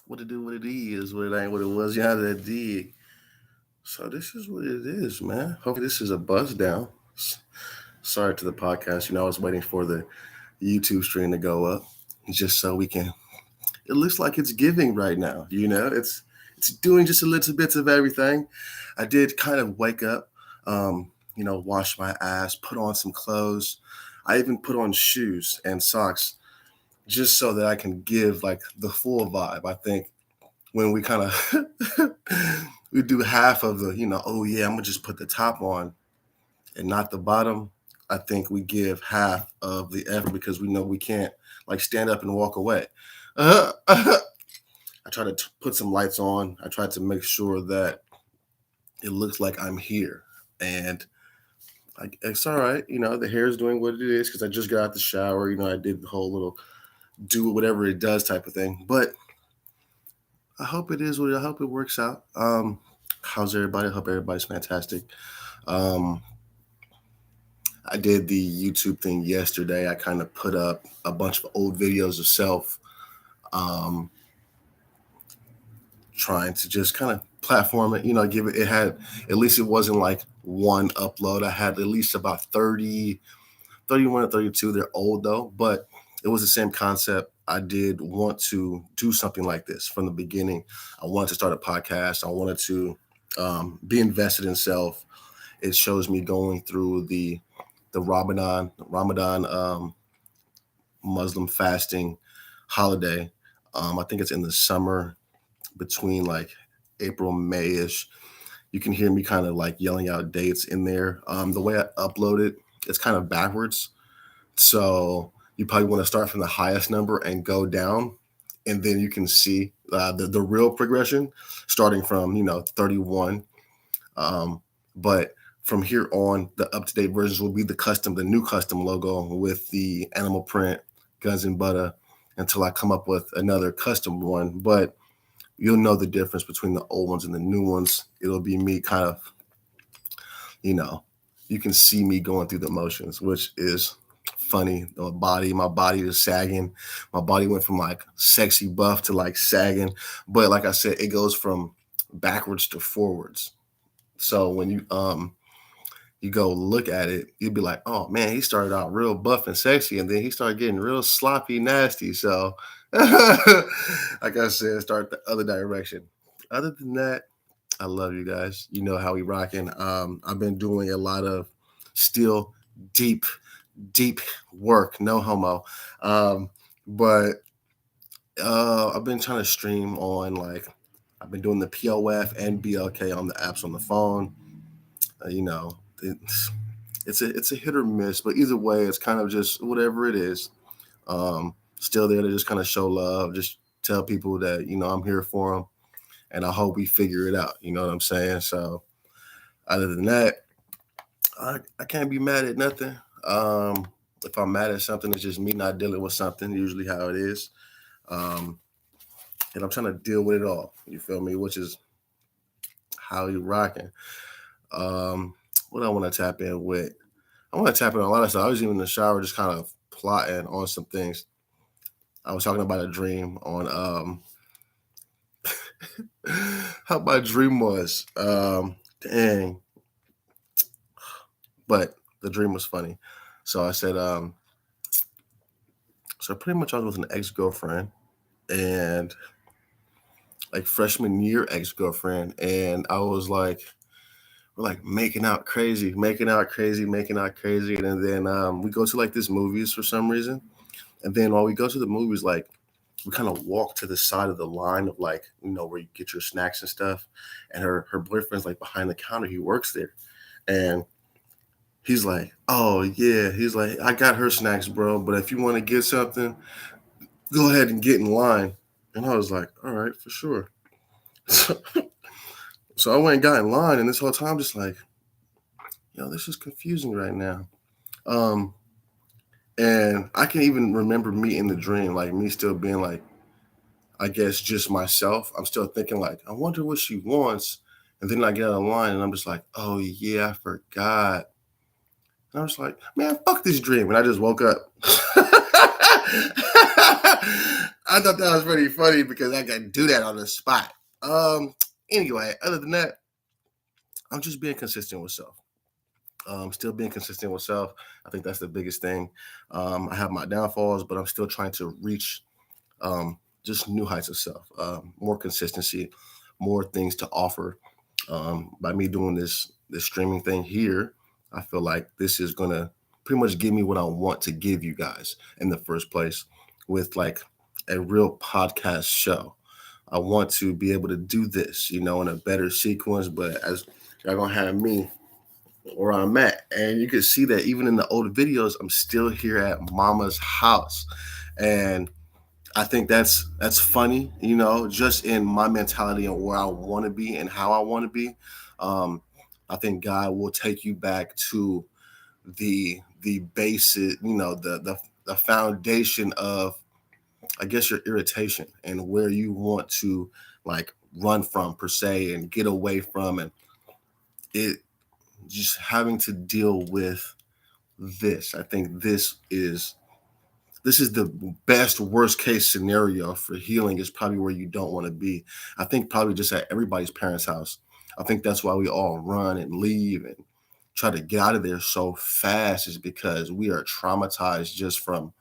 What it do, what it is, what it ain't, what it was, yeah, that dig. So this is what it is, man. Hopefully this is a buzz down. Sorry to the podcast. I was waiting for the YouTube stream to go up just so we can. It looks like it's giving right now. It's doing just a little bits of everything. I did kind of wake up, wash my ass, put on some clothes. I even put on shoes and socks just so that I can give like the full vibe. I think when we kind of we do half of the, oh yeah, I'm gonna just put the top on and not the bottom. I think we give half of the effort because we know we can't like stand up and walk away. I try to put some lights on. I try to make sure that it looks like I'm here, and like it's all right. The hair is doing what it is because I just got out the shower. I did the whole little do whatever it does type of thing, but I hope it is what I hope it works out. How's everybody? I hope everybody's fantastic. Um, I did the YouTube thing yesterday. I kind of put up a bunch of old videos of self, um, trying to just kind of platform it. Give it. It had at least it wasn't like one upload. I had at least about 30, 31 or 32. They're old though, but it was the same concept. I did want to do something like this from the beginning. I wanted to start a podcast. I wanted to be invested in self. It shows me going through the Ramadan Muslim fasting holiday. I think it's in the summer between like April, May-ish. You can hear me kind of like yelling out dates in there. The way I upload it, it's kind of backwards. So you probably want to start from the highest number and go down. And then you can see the real progression starting from, 31. But from here on, the up-to-date versions will be the new custom logo with the animal print, guns and butter, until I come up with another custom one. But you'll know the difference between the old ones and the new ones. It'll be me kind of, you can see me going through the motions, which is funny. My body is sagging. My body went from like sexy buff to like sagging. But like I said, it goes from backwards to forwards. So when you go look at it, you'll be like, oh man, he started out real buff and sexy, and then he started getting real sloppy, nasty. So, like I said, start the other direction. Other than that, I love you guys. You know how we rocking. I've been doing a lot of still deep, deep work. No homo. But I've been trying to stream on like I've been doing the POF and BLK on the apps on the phone. Uh, you know, it's a hit or miss, but either way, it's kind of just whatever it is. Still there to just kind of show love, just tell people that I'm here for them, and I hope we figure it out. You know what I'm saying? So other than that, I can't be mad at nothing. If I'm mad at something, it's just me not dealing with something. Usually how it is, um, and I'm trying to deal with it all. You feel me? Which is how you rocking. Um, what I want to tap in with? I want to tap in on a lot of stuff. I was even in the shower, just kind of plotting on some things. I was talking about a dream on how my dream was. Dang, but the dream was funny. So I said, so pretty much I was with an ex girlfriend and like freshman year ex girlfriend, and I was like, we're like making out crazy, making out crazy, making out crazy, and then we go to like this movies for some reason, and then while we go to the movies, like we kind of walk to the side of the line of like where you get your snacks and stuff, and her boyfriend's like behind the counter. He works there, and he's like, "Oh yeah," he's like, "I got her snacks, bro. But if you want to get something, go ahead and get in line." And I was like, "All right, for sure." So I went and got in line, and this whole time, just like, this is confusing right now. Um, and I can even remember me in the dream, like me still being like, I guess just myself. I'm still thinking like, I wonder what she wants. And then I get on the line and I'm just like, oh yeah, I forgot. And I was like, man, fuck this dream. And I just woke up. I I thought that was pretty funny because I can do that on the spot. Anyway, other than that, I'm just being consistent with self. Still being consistent with self. I think that's the biggest thing. I have my downfalls, but I'm still trying to reach just new heights of self, more consistency, more things to offer. By me doing this streaming thing here, I feel like this is gonna pretty much give me what I want to give you guys in the first place, with like a real podcast show. I want to be able to do this, in a better sequence. But as y'all gonna have me where I'm at, and you can see that even in the old videos, I'm still here at Mama's house, and I think that's funny, just in my mentality and where I want to be and how I want to be. Um, I think God will take you back to the basic, the foundation of, I guess, your irritation and where you want to like run from per se and get away from, and it just having to deal with this. I think this is the best worst case scenario for healing, is probably where you don't want to be. I think probably just at everybody's parents' house. I think that's why we all run and leave and try to get out of there so fast, is because we are traumatized just from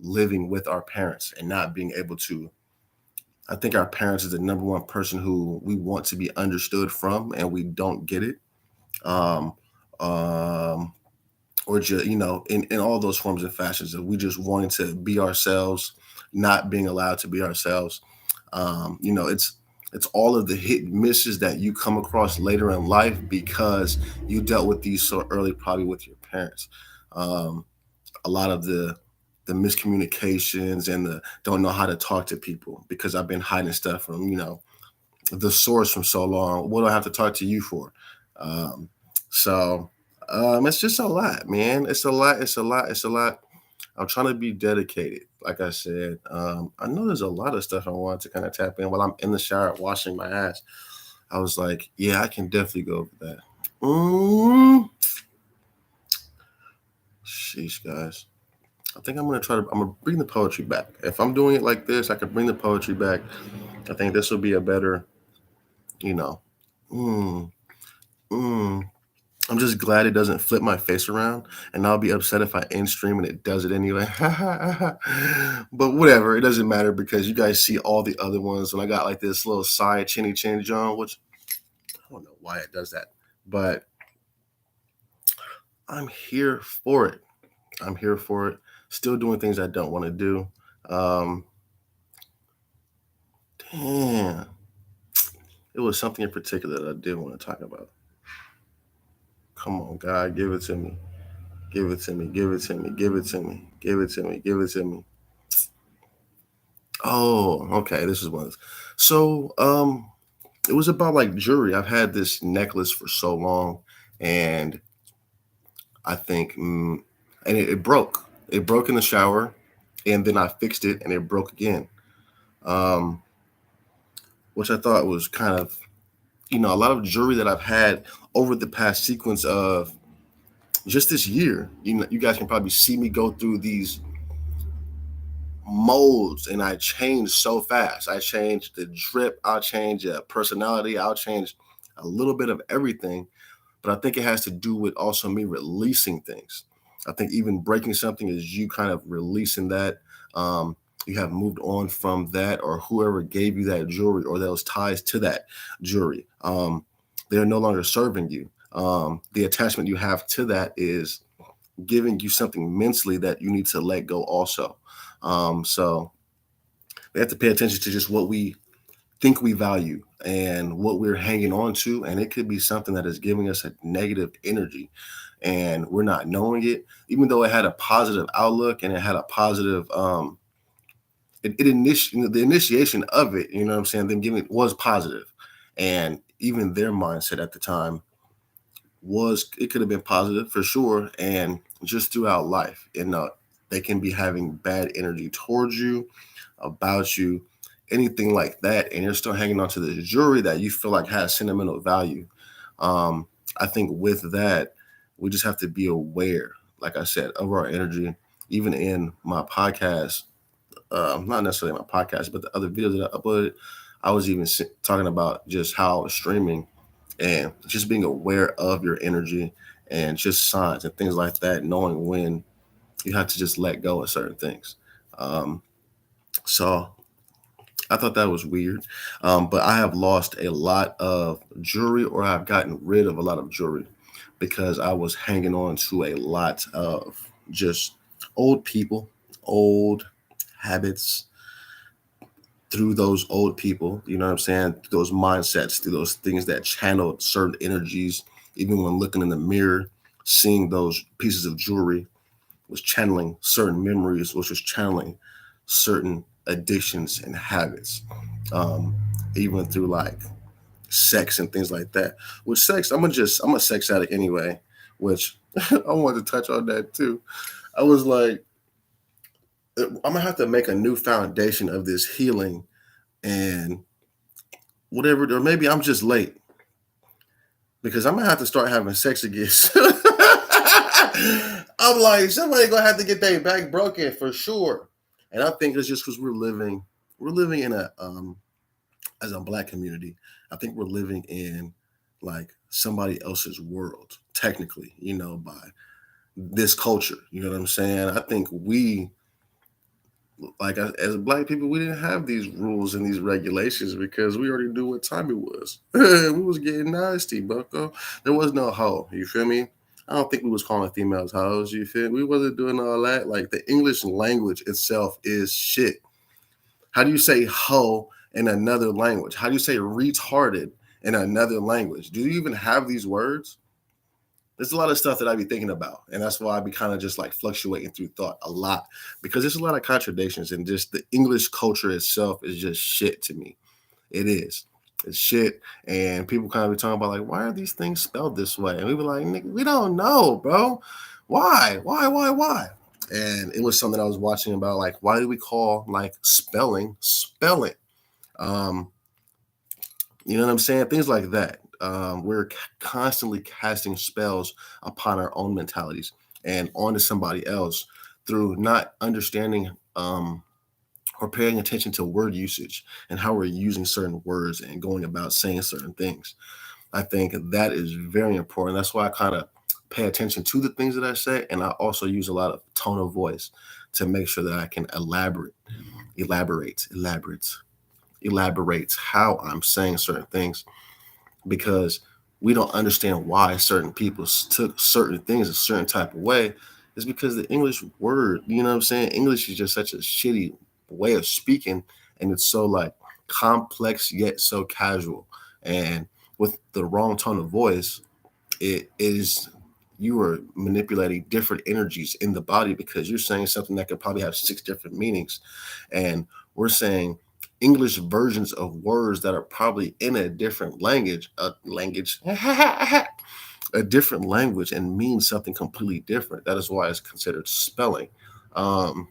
living with our parents and not being able to. I think our parents is the number one person who we want to be understood from, and we don't get it. Um, um, or just, in all those forms and fashions of we just wanting to be ourselves, not being allowed to be ourselves. It's all of the hit and misses that you come across later in life because you dealt with these so early, probably with your parents. um, a lot of the miscommunications and the don't know how to talk to people because I've been hiding stuff from the source from so long. What do I have to talk to you for? Um, so it's just a lot, man. It's a lot. It's a lot. It's a lot. I'm trying to be dedicated. Like I said, I know there's a lot of stuff I want to kind of tap in while I'm in the shower washing my ass. I was like, yeah, I can definitely go over that. Sheesh, guys. I think I'm gonna bring the poetry back. If I'm doing it like this, I could bring the poetry back. I think this will be a better, you know. Mm, mm. I'm just glad it doesn't flip my face around, and I'll be upset if I end stream and it does it anyway. But whatever, it doesn't matter because you guys see all the other ones. And I got like this little side chinny chin John, which I don't know why it does that, but I'm here for it. I'm here for it. Still doing things I don't want to do. Um, Damn, it was something in particular that I did want to talk about. Come on, God, give it to me. Give it to me. Give it to me. Give it to me. Give it to me. Give it to me. Oh, okay. This is one. So, it was about like jewelry. I've had this necklace for so long, and I think, and it broke. It broke in the shower, and then I fixed it, and it broke again. Um, which I thought was kind of, a lot of jewelry that I've had over the past sequence of just this year. You guys can probably see me go through these molds, and I change so fast. I change the drip, I'll change personality, I'll change a little bit of everything. But I think it has to do with also me releasing things. I think even breaking something is you kind of releasing that. You have moved on from that, or whoever gave you that jewelry or those ties to that jewelry. They're no longer serving you. The attachment you have to that is giving you something mentally that you need to let go also. So we have to pay attention to just what we think we value and what we're hanging on to. And it could be something that is giving us a negative energy and we're not knowing it, even though it had a positive outlook and it had a positive, the initiation of it, you know what I'm saying? Them giving was positive. And even their mindset at the time was, it could have been positive for sure. And just throughout life, they can be having bad energy towards you, about you, anything like that, and you're still hanging on to the jewelry that you feel like has sentimental value. I think with that, we just have to be aware, like I said, of our energy. Even in my podcast, not necessarily my podcast, but the other videos that I uploaded, I was even talking about just how streaming and just being aware of your energy and just signs and things like that, knowing when you have to just let go of certain things. Um, so I thought that was weird. But I have lost a lot of jewelry, or I've gotten rid of a lot of jewelry because I was hanging on to a lot of just old people, old habits, through those old people, you know what I'm saying? Through those mindsets, through those things that channeled certain energies, even when looking in the mirror, seeing those pieces of jewelry was channeling certain memories, which was channeling certain addictions and habits. Um, Even through like sex and things like that. With sex, I'm a sex addict anyway, which I wanted to touch on that too. I was like, I'm gonna have to make a new foundation of this healing and whatever, or maybe I'm just late because I'm gonna have to start having sex again. I'm like, somebody gonna have to get their back broken for sure. And I think it's just because we're living in a as a black community, I think we're living in like somebody else's world, technically, by this culture. You know what I'm saying? I think we like as black people, we didn't have these rules and these regulations because we already knew what time it was. We was getting nasty, bucko. There was no hoe. You feel me? I don't think we was calling females hoes. You feel me? We wasn't doing all that. Like the English language itself is shit. How do you say hoe in another language? How do you say retarded in another language? Do you even have these words? There's a lot of stuff that I be thinking about, and that's why I be kind of just like fluctuating through thought a lot because there's a lot of contradictions, and just the English culture itself is just shit to me. It is. It's shit, and people kind of be talking about like, why are these things spelled this way? And we were like, nigga, we don't know, bro. Why? Why? And it was something I was watching about like, why do we call like spelling? Um, you know what I'm saying? Things like that. We're constantly casting spells upon our own mentalities and onto somebody else through not understanding or paying attention to word usage and how we're using certain words and going about saying certain things. I think that is very important. That's why I kind of pay attention to the things that I say. And I also use a lot of tone of voice to make sure that I can elaborate, elaborate how I'm saying certain things because we don't understand why certain people took certain things a certain type of way. Is because the English word, you know what I'm saying? English is just such a shitty way of speaking, and it's so like complex yet so casual. And with the wrong tone of voice, it is you are manipulating different energies in the body because you're saying something that could probably have six different meanings. And we're saying English versions of words that are probably in a different a different language and mean something completely different. That is why it's considered spelling. Um,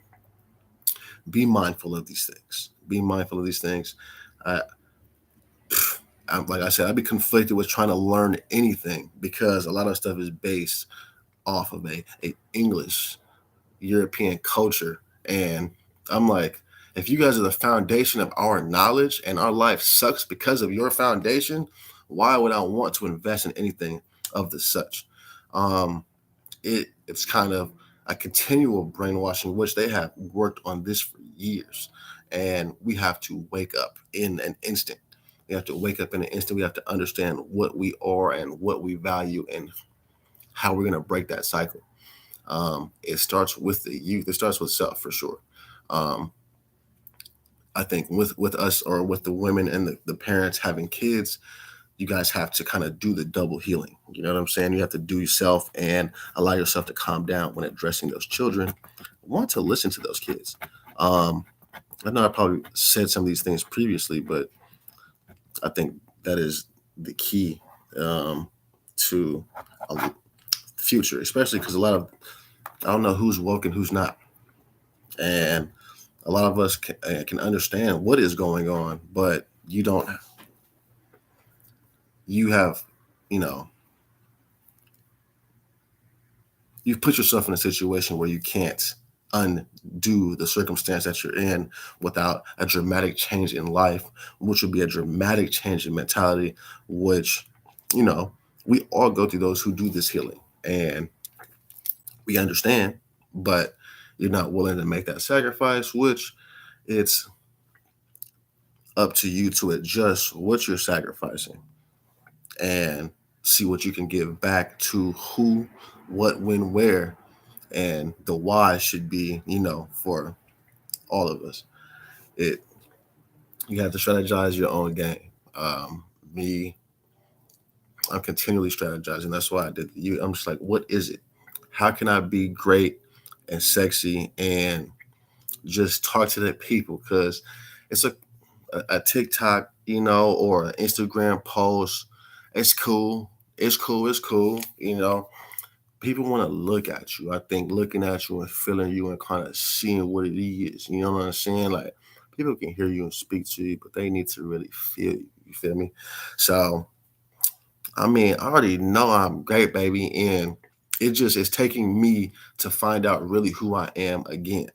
be mindful of these things. Be mindful of these things. Uh, like I said, I'd be conflicted with trying to learn anything because a lot of stuff is based off of a English European culture. And I'm like, if you guys are the foundation of our knowledge and our life sucks because of your foundation, why would I want to invest in anything of the such? Um, it's kind of a continual brainwashing, which they have worked on this for years. And we have to wake up in an instant. We have to wake up in an instant. We have to understand what we are and what we value and how we're going to break that cycle. It starts with the youth. It starts with self for sure. Um, I think with us or with the women and the parents having kids, you guys have to kind of do the double healing. You know what I'm saying? You have to do yourself and allow yourself to calm down when addressing those children. Want to listen to those kids. Um, I know I probably said some of these things previously, but I think that is the key to a future, especially because a lot of I don't know who's woke and who's not, and a lot of us can understand what is going on, but you don't. You have, you know, you've put yourself in a situation where you can't undo the circumstance that you're in without a dramatic change in life, which would be a dramatic change in mentality, which, you know, we all go through those who do this healing and we understand, but you're not willing to make that sacrifice, which it's up to you to adjust what you're sacrificing and see what you can give back to who, what, when, where, and the why should be, for all of us. It You have to strategize your own game. Me, I'm continually strategizing. That's why I did you. I'm just like, what is it? How can I be great and sexy and just talk to the people? Because it's a TikTok, or an Instagram post. It's cool. It's cool. It's cool. People want to look at you. I think looking at you and feeling you and kind of seeing what it is. You know what I'm saying? Like, people can hear you and speak to you, but they need to really feel you. You feel me? So, I mean, I already know I'm great, baby. And it's taking me to find out really who I am again.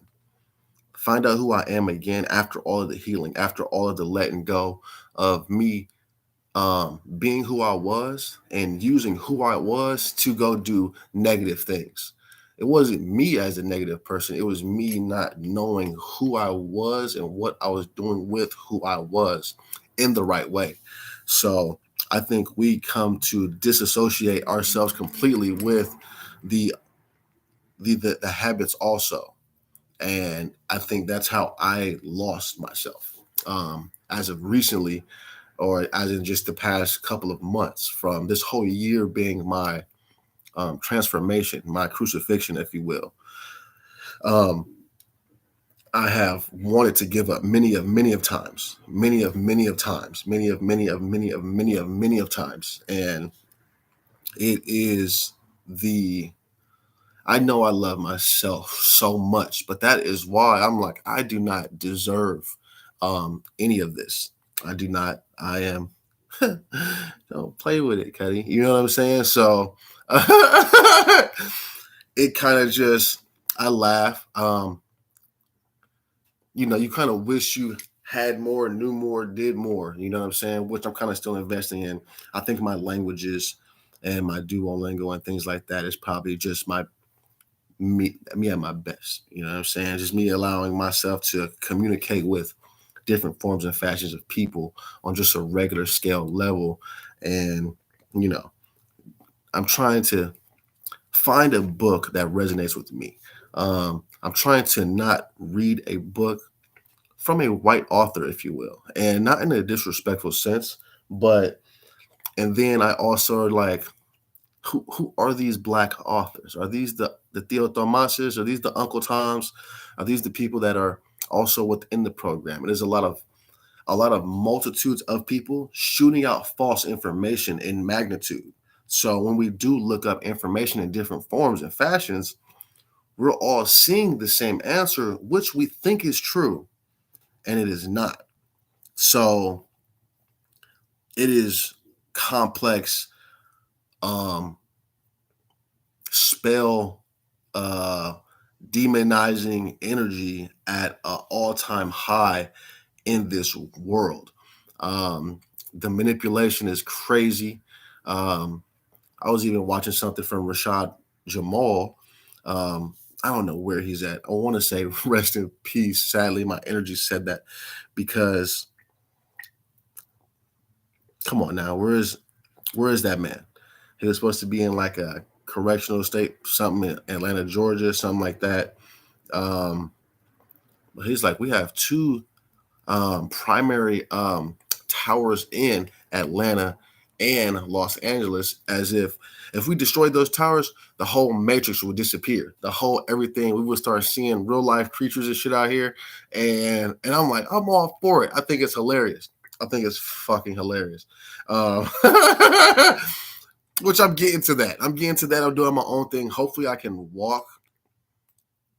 Find out who I am again after all of the healing, after all of the letting go of me being who I was and using who I was to go do negative things. It wasn't me as a negative person. It was me not knowing who I was and what I was doing with who I was in the right way. So I think we come to disassociate ourselves completely with the the habits also. And I think that's how I lost myself. As of recently, or as in just the past couple of months, from this whole year being my transformation, my crucifixion, if you will. Um, I have wanted to give up many of times, many of times, many of times, and it is the I know I love myself so much, but that is why I'm like, I do not deserve any of this. I do not. I am. Don't play with it, Cuddy. You know what I'm saying? So it kind of just, I laugh. You kind of wish you had more, knew more, did more. You know what I'm saying? Which I'm kind of still investing in. I think my languages and my Duolingo and things like that is probably just me at my best. You know what I'm saying? Just me allowing myself to communicate with different forms and fashions of people on just a regular scale level. And, you know, I'm trying to find a book that resonates with me. I'm trying to not read a book from a white author, if you will, and not in a disrespectful sense, but and then I also like, who are these black authors? Are these the Theo Thomases? Are these the Uncle Toms? Are these the people that are also within the program? And there's a lot of multitudes of people shooting out false information in magnitude. So when we do look up information in different forms and fashions, we're all seeing the same answer, which we think is true, and it is not. So it is complex, um, spell uh, demonizing energy at an all-time high in this world. Um, the manipulation is crazy. Um, I was even watching something from Rashad Jamal. I don't know where he's at. I want to say rest in peace. Sadly, my energy said that because come on now, where is that man? He was supposed to be in like a correctional state, something in Atlanta, Georgia, something like that. Um, but he's like, we have two primary towers in Atlanta and Los Angeles, as if we destroyed those towers, the whole matrix would disappear. The whole everything, we would start seeing real life creatures and shit out here. And I'm like, I'm all for it. I think it's hilarious. I think it's fucking hilarious. Um, which I'm getting to that. I'm doing my own thing. Hopefully I can walk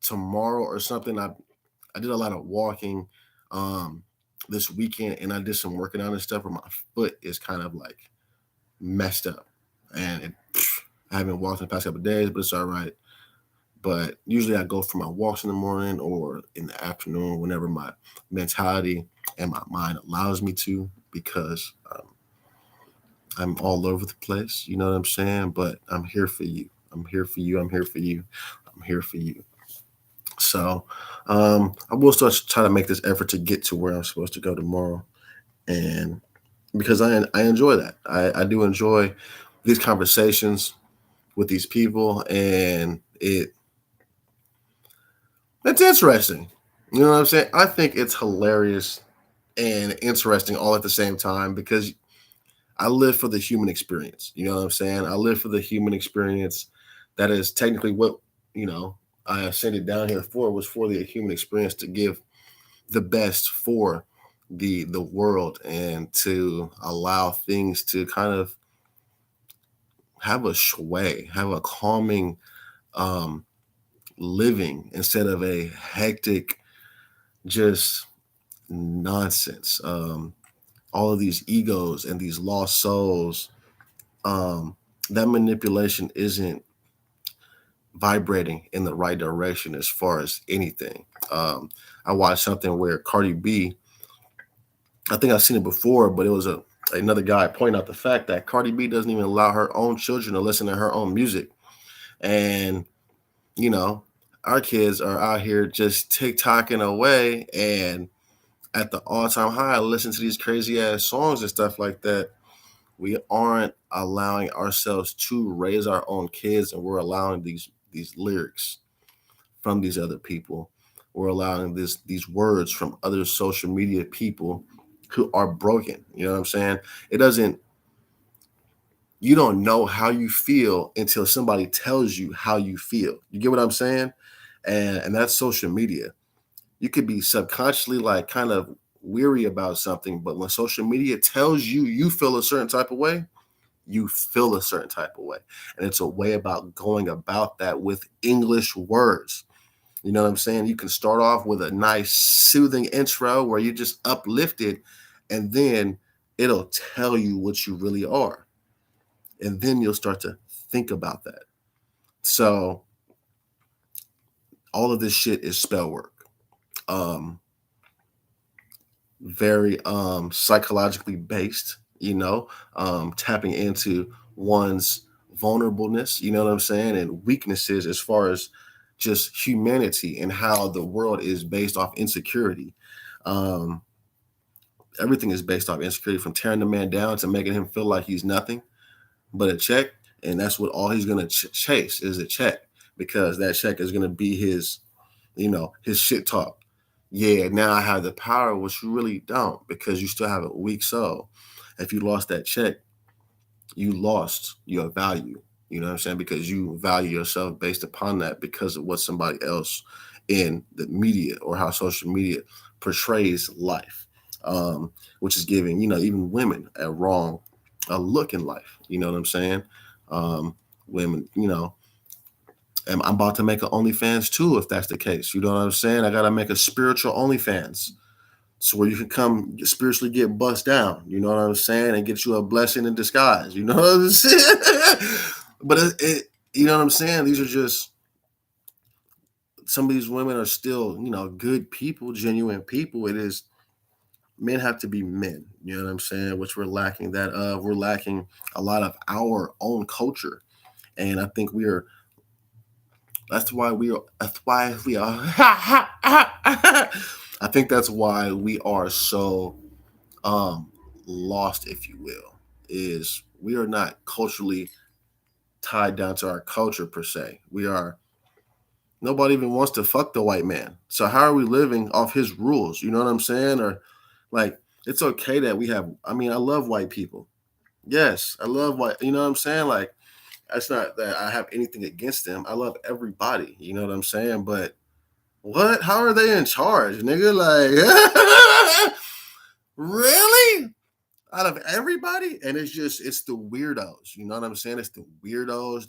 tomorrow or something. I did a lot of walking this weekend, and I did some working out and stuff where my foot is kind of like messed up. And I haven't walked in the past couple of days, but it's all right. But usually I go for my walks in the morning or in the afternoon whenever my mentality and my mind allows me to, because I'm all over the place. You know what I'm saying? But I'm here for you. I'm here for you. I'm here for you. I'm here for you. So I will start to try to make this effort to get to where I'm supposed to go tomorrow. And because I enjoy that. I do enjoy these conversations with these people, and it's interesting. You know what I'm saying? I think it's hilarious and interesting all at the same time, because I live for the human experience. You know what I'm saying? I live for the human experience. That is technically what, you know, I sent it down here for, was for the human experience, to give the best for the world, and to allow things to kind of have a sway, have a calming um living, instead of a hectic just nonsense. All of these egos and these lost souls, um, that manipulation isn't vibrating in the right direction as far as anything. I watched something where Cardi B, I think I've seen it before, but it was another guy pointing out the fact that Cardi B doesn't even allow her own children to listen to her own music. And, you know, our kids are out here just TikToking away, and at the all-time high, listen to these crazy ass songs and stuff like that. We aren't allowing ourselves to raise our own kids, and we're allowing these lyrics from these other people. We're allowing these words from other social media people who are broken. You know what I'm saying? It doesn't You don't know how you feel until somebody tells you how you feel. You get what I'm saying? And that's social media. You could be subconsciously like kind of weary about something, but when social media tells you you feel a certain type of way, you feel a certain type of way. And it's a way about going about that with English words. You know what I'm saying? You can start off with a nice soothing intro where you just uplifted, and then it'll tell you what you really are. And then you'll start to think about that. So all of this shit is spell work. Um, Very psychologically based, tapping into one's vulnerableness, you know what I'm saying, and weaknesses, as far as just humanity and how the world is based off insecurity. um Everything is based off insecurity, from tearing the man down to making him feel like he's nothing but a check. And that's what all he's going to chase, is a check, because that check is going to be his shit talk. Yeah, now I have the power, which you really don't, because you still have a weak soul. If you lost that check, you lost your value. You know what I'm saying? Because you value yourself based upon that, because of what somebody else in the media or how social media portrays life, which is giving, even women a look in life. You know what I'm saying? Um, Women, and I'm about to make an OnlyFans too, if that's the case. You know what I'm saying? I gotta make a spiritual OnlyFans, so where you can come spiritually get bust down. You know what I'm saying, and get you a blessing in disguise. You know what I'm saying? But you know what I'm saying? These are just, some of these women are still, good people, genuine people. It is, men have to be men. You know what I'm saying? Which we're lacking that of. We're lacking a lot of our own culture, and I think we are. That's why we are. That's why we are. I think that's why we are so um lost, if you will. Is we are not culturally tied down to our culture per se. We are. Nobody even wants to fuck the white man. So how are we living off his rules? You know what I'm saying? Or like, it's okay that we have. I mean, I love white people. Yes, I love white. You know what I'm saying? Like, that's not that I have anything against them. I love everybody. You know what I'm saying? But what? How are they in charge, nigga? Like, really? Out of everybody? And it's the weirdos. You know what I'm saying? It's the weirdos,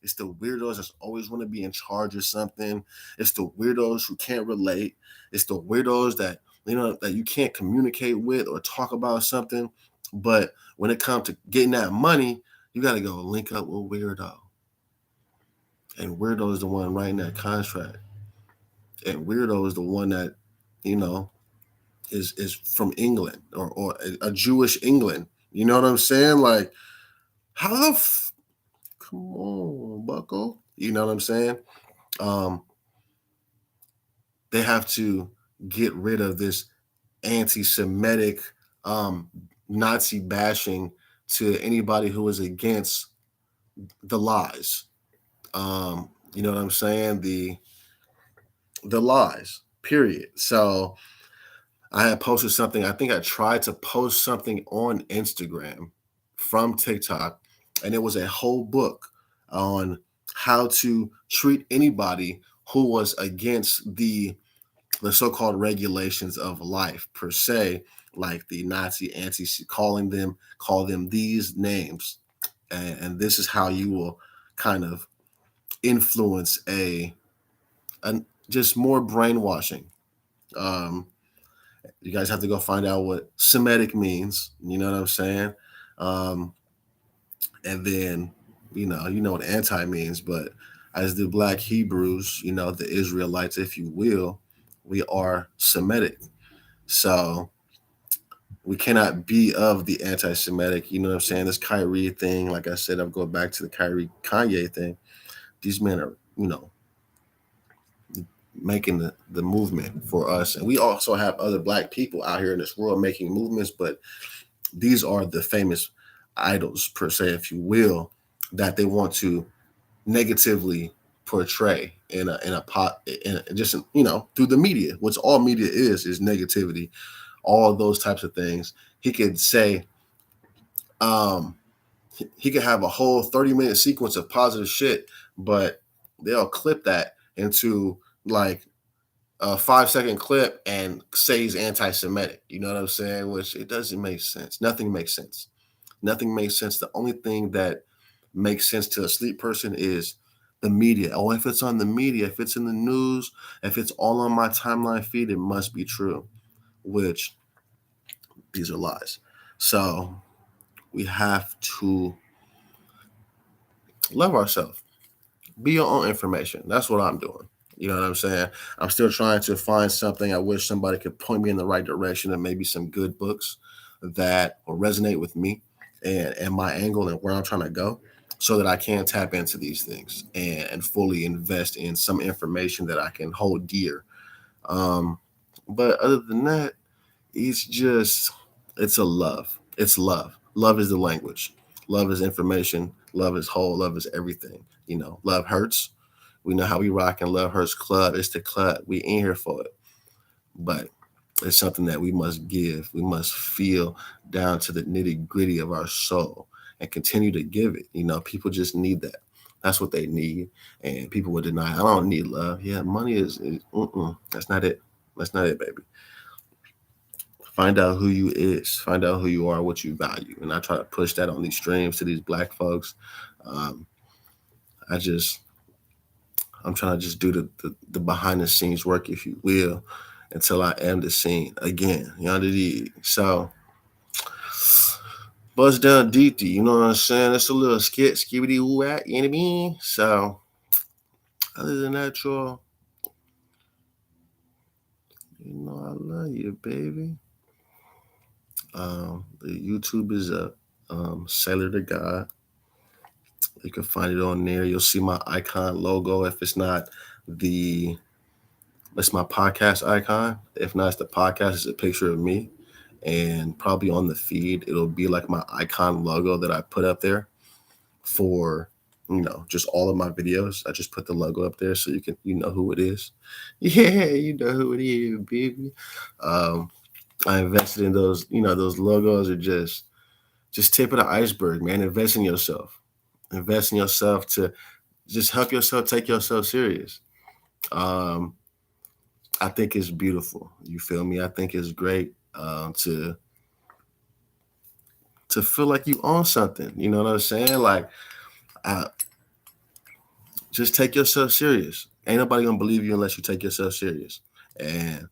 It's the weirdos that always want to be in charge of something. It's the weirdos who can't relate. It's the weirdos that, that you can't communicate with or talk about something. But when it comes to getting that money, you got to go link up with weirdo. And Weirdo is the one writing that contract. And Weirdo is the one that, you know, is from England, or a Jewish England. You know what I'm saying? Like, how come on, Bucko. You know what I'm saying? Um, they have to get rid of this anti-Semitic, um, Nazi bashing to anybody who is against the lies. You know what I'm saying? The lies. Period. So I had posted something. I think I tried to post something on Instagram from TikTok, and it was a whole book on how to treat anybody who was against the so-called regulations of life per se, like the Nazi anti, call them these names, and this is how you will kind of influence a just more brainwashing. Um, you guys have to go find out what Semitic means. You know what I'm saying? Um, and then you know what anti means, but as the Black Hebrews, you know, the Israelites, if you will, we are Semitic. So we cannot be of the anti-Semitic. You know what I'm saying? This Kyrie thing, like I said, I'm going back to the Kyrie Kanye thing. These men are, making the movement for us, and we also have other Black people out here in this world making movements. But these are the famous idols, per se, if you will, that they want to negatively portray in a pot, in just through the media. What's all media is negativity, all those types of things. He could say, um, he could have a whole 30-minute sequence of positive shit, but they'll clip that into like a 5-second clip and say he's anti-Semitic. You know what I'm saying? Which it doesn't make sense. Nothing makes sense. Nothing makes sense. The only thing that makes sense to a sleep person is the media. Oh, if it's on the media, if it's in the news, if it's all on my timeline feed, it must be true. Which these are lies. So we have to love ourselves. Be your own information. That's what I'm doing. You know what I'm saying? I'm still trying to find something. I wish somebody could point me in the right direction, and maybe some good books that will resonate with me and my angle and where I'm trying to go, so that I can tap into these things and fully invest in some information that I can hold dear. Um, but other than that, it's just it's a love. It's love. Love is the language. Love is information. Love is whole. Love is everything. You know, love hurts. We know how we rock and Love Hurts Club. It's the club. We ain't here for it. But it's something that we must give. We must feel down to the nitty gritty of our soul and continue to give it. You know, people just need that. That's what they need. And people would deny, I don't need love. Yeah, money that's not it. That's not it, baby. Find out who you is. Find out who you are, what you value. And I try to push that on these streams to these Black folks. Um, I just I'm trying to just do the behind the scenes work, if you will, until I am the scene again. You know what I mean? So buzz down DT, you know what I'm saying? It's a little skit, skibidi woo at, you know what I mean? So other than that, y'all, you know I love you, baby. The YouTube is up. Sailor to God. You can find it on there. You'll see my icon logo. If it's not the it's my podcast icon. If not, it's the podcast. It's a picture of me, and probably on the feed it'll be like my icon logo that I put up there for just all of my videos. I just put the logo up there so you know who it is. Yeah, you know who it is, baby. Um, I invested in those. Those logos are just tip of the iceberg, man. Invest in yourself. Invest in yourself to just help yourself take yourself serious. Um, I think it's beautiful. You feel me? I think it's great to feel like you own something. You know what I'm saying? Like, uh, just take yourself serious. Ain't nobody gonna believe you unless you take yourself serious, and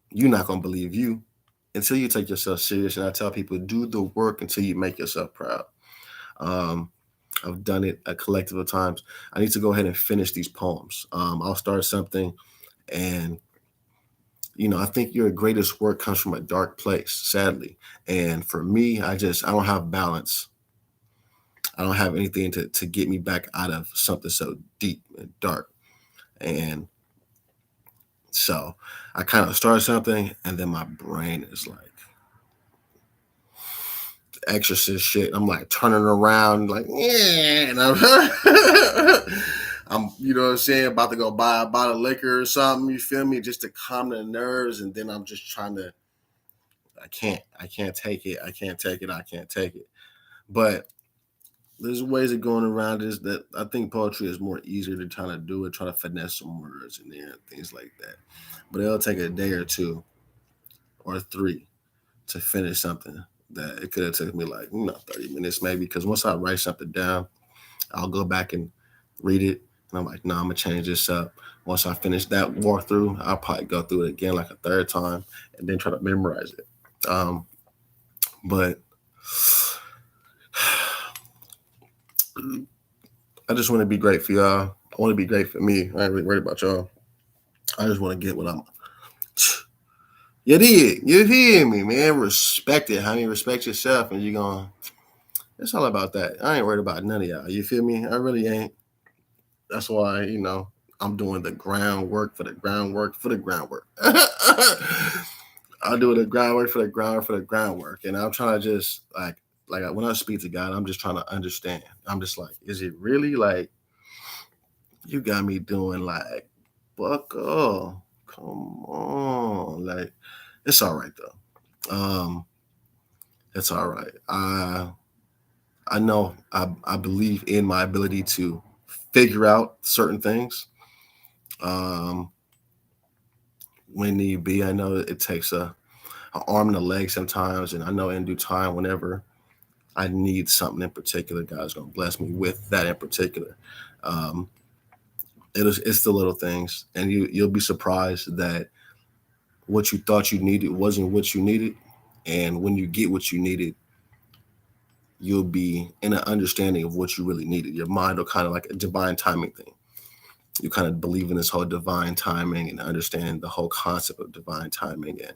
you're not gonna believe you until you take yourself serious. And I tell people, do the work until you make yourself proud. Um, I've done it a collective of times. I need to go ahead and finish these poems. I'll start something, and I think your greatest work comes from a dark place, sadly. And for me, I don't have balance. I don't have anything to get me back out of something so deep and dark. And so I kind of start something, and then my brain is like exorcist shit. I'm like turning around, like, yeah, and I'm you know what I'm saying, about to go buy a bottle of liquor or something. You feel me? Just to calm the nerves, and then I'm just trying to. I can't take it. I can't take it. I can't take it. But there's ways of going around this that I think poetry is more easier to try to do it, try to finesse some words in there and things like that. But it'll take a day or two or three to finish something that it could have taken me like 30 minutes maybe. Because once I write something down, I'll go back and read it, and I'm like, no, I'm gonna change this up. Once I finish that walkthrough, I'll probably go through it again like a third time and then try to memorize it. But I just want to be great for y'all. I want to be great for me. I ain't really worried about y'all. I just want to get what I'm. You did. You hear me, man. Respect it, honey. Respect yourself, and you're going. It's all about that. I ain't worried about none of y'all. You feel me? I really ain't. That's why, I'm doing the groundwork for the groundwork for the groundwork. I'll do the groundwork for the groundwork for the groundwork. And I'm trying to just like when I speak to God, I'm just trying to understand. I'm just like, is it really like you got me doing like buckle? Come on. Like, it's all right though. It's all right. I know I believe in my ability to figure out certain things. Um, when need be. I know it takes an arm and a leg sometimes, and I know in due time, whenever I need something in particular, God's gonna bless me with that in particular. Um, it's the little things, and you'll be surprised that what you thought you needed wasn't what you needed, and when you get what you needed, you'll be in an understanding of what you really needed. Your mind will kind of like a divine timing thing. You kind of believe in this whole divine timing and understand the whole concept of divine timing and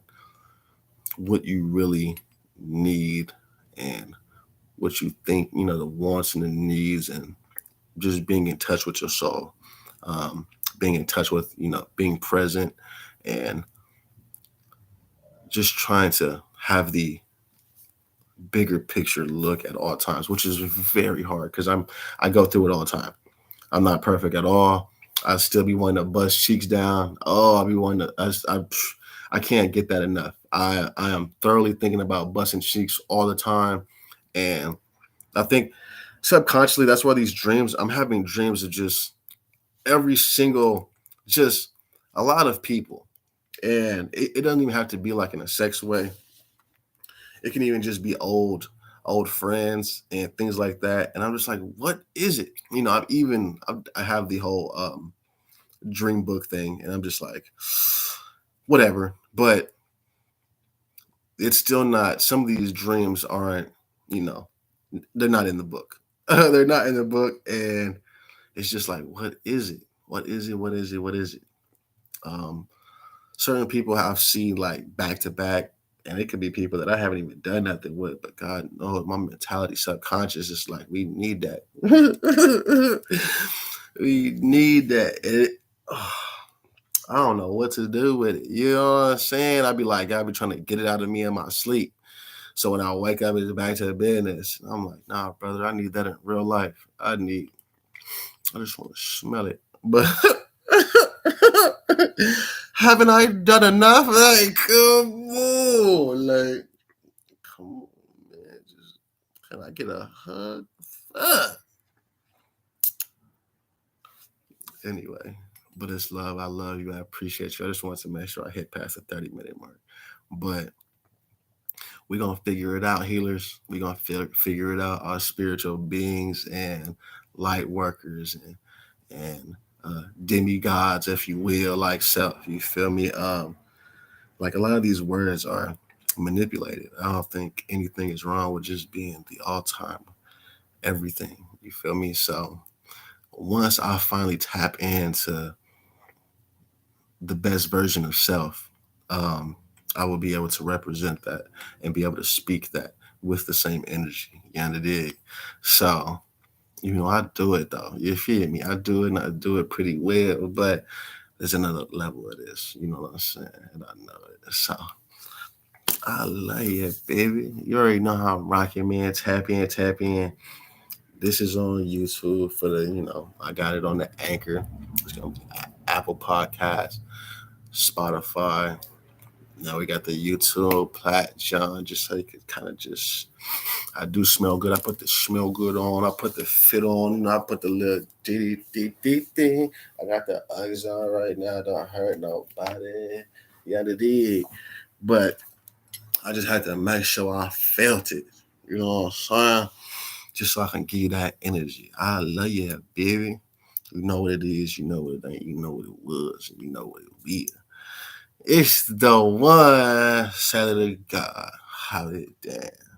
what you really need and what you think, the wants and the needs, and just being in touch with your soul, being in touch with, being present, and just trying to have the bigger picture look at all times, which is very hard because I go through it all the time. I'm not perfect at all. I still be wanting to bust cheeks down. Oh, I'll be wanting to. I can't get that enough. I am thoroughly thinking about busting cheeks all the time, and I think subconsciously that's why these dreams. I'm having dreams of just every single, just a lot of people, and it doesn't even have to be like in a sex way. It can even just be old friends and things like that. And I'm just like, what is it? I have the whole dream book thing, and I'm just like, whatever. But it's still not. Some of these dreams aren't. They're not in the book. They're not in the book, and it's just like, what is it? What is it? What is it? What is it? Um, Certain people I've seen like back to back, and it could be people that I haven't even done nothing with. But God knows, my mentality, subconscious, is like, we need that. We need that. I don't know what to do with it. You know what I'm saying? I'd be like, I'd be trying to get it out of me in my sleep. So when I wake up, it's back to the business. I'm like, nah, brother, I need that in real life. I just want to smell it. But haven't I done enough? Like, come on. Like, come on, man. Just, can I get a hug? Anyway, but it's love. I love you. I appreciate you. I just want to make sure I hit past the 30-minute mark. But we're going to figure it out, healers. We're going to figure it out, our spiritual beings and light workers and demigods, if you will, like self. You feel me? Like a lot of these words are manipulated. I don't think anything is wrong with just being the all-time everything. You feel me? So once I finally tap into the best version of self, um, I will be able to represent that and be able to speak that with the same energy. You know, dig? So, I do it though. You feel me? I do it and I do it pretty well, but there's another level of this. You know what I'm saying? And I know it. So I love it, baby. You already know how I'm rocking, man. Tap in, tap in. This is on YouTube for I got it on the Anchor. It's gonna be Apple Podcast, Spotify. Now we got the YouTube platform, just so you could kind of just. I do smell good. I put the smell good on. I put the fit on. I put the little dee thing. I got the Uggs on right now. Don't hurt nobody. Yeah, they did. But I just had to make sure I felt it. You know what I'm saying? Just so I can give you that energy. I love you, baby. You know what it is. You know what it ain't. You know what it was. And you know what it will. It's the one Saturday God holiday dance.